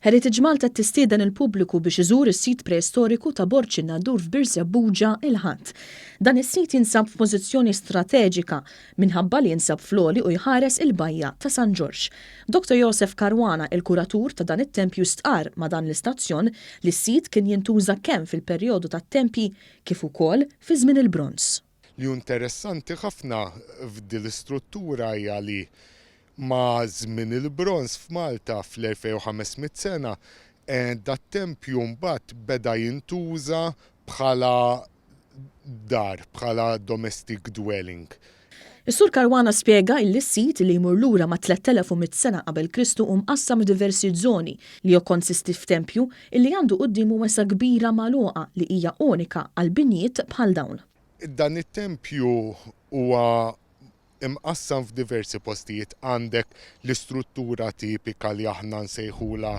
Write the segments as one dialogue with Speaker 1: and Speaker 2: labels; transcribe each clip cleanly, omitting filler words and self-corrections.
Speaker 1: Heritage Malta tistieden il-pubbliku biex iżur is-sit preistoriku ta' Borċ in-Nadur f'Birse Buġa il-Ħadd. Dan is-sit jinsab f'pożizzjoni strateġika minħabba li jinsab floli u jħares il-bajja ta' San Ġorġ. Dr. Josef Karwana, il-kuratur ta' dan it-tempju stqar ma' dan l-istazzjon li s-sit kien jintuża kemm fil-perjodu tat-tempji kif ukoll fi żmien il-Bronż.
Speaker 2: Li interessanti ħafna f'din l-istruttura hija li ma' żmien il-Bronż f'Malta fl-2500 sena dat-tempju mbagħad beda jintuża bħala dar, bħala domestic dwelling.
Speaker 1: Is-Sur Karwana spjega li s-sit li jmur lura ma' 3100 sena qabel Kristu mqassam f'diversi żoni li jokkonsisti f'tempju illi għandu qudiemu wesa kbira magħluqa li hija unika għal binjiet bħal dawn.
Speaker 2: Dan it-tempju huwa imqassam f'diversi postijiet. Għandek l-istruttura tipika li aħna nsejħula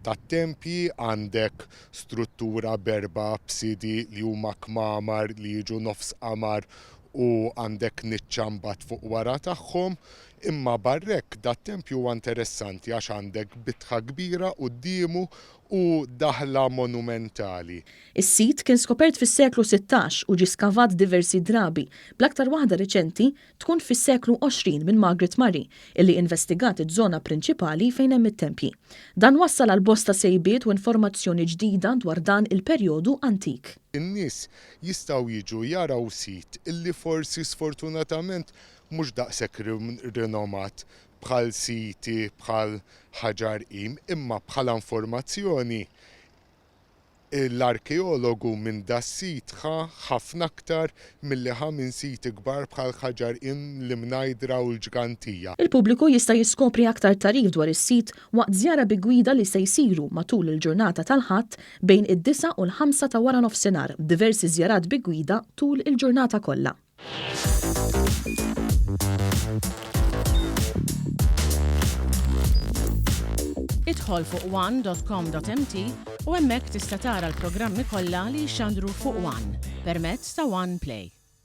Speaker 2: tat-tempji, għandek struttura berba b'sidi li huma kmamar li jiġu nofs qamar u għandek niċċambat fuq wara tagħhom, imma barrek dat-tempju huwa interessanti għax għandek bitħa kbira qudiemu u daħla monumentali.
Speaker 1: Is-sit kien skopert fis-seklu 16 u ġie skavat diversi drabi, bl-aktar waħda riċenti tkun fis-seklu 20 minn Margaret Murray, illi investigat iż-żona prinċipali fejn hemm it-tempji. Dan wassal għal bosta sejbiet u informazzjoni ġdida dwar dan il-perjodu antik.
Speaker 2: In-nies jistgħu jiġu jaraw sit illi forsi sfortunatament mhux daqshekk rinomat bħal siti, bħal ħaġar imma bħala informazzjoni l-arkeologu minn das-sit ħafna aktar milli minn siti kbar bħal ħaġar l-Imnajdra u l-Ġgantija.
Speaker 1: Il-pubbliku jista' jiskopri aktar tarif dwar is-sit waqt żjara bi gwida li se jsiru matul il-ġurnata tal-Ħadd bejn id-9 u l-5 ta' wara nofsinhar b'diversi żjarat bi gwida tul il-ġurnata kollha.
Speaker 3: Idħol fuq one.com.mt u hemmhekk tista' tara l-programmi kollha li jxandru fuq One permezz ta' One Play.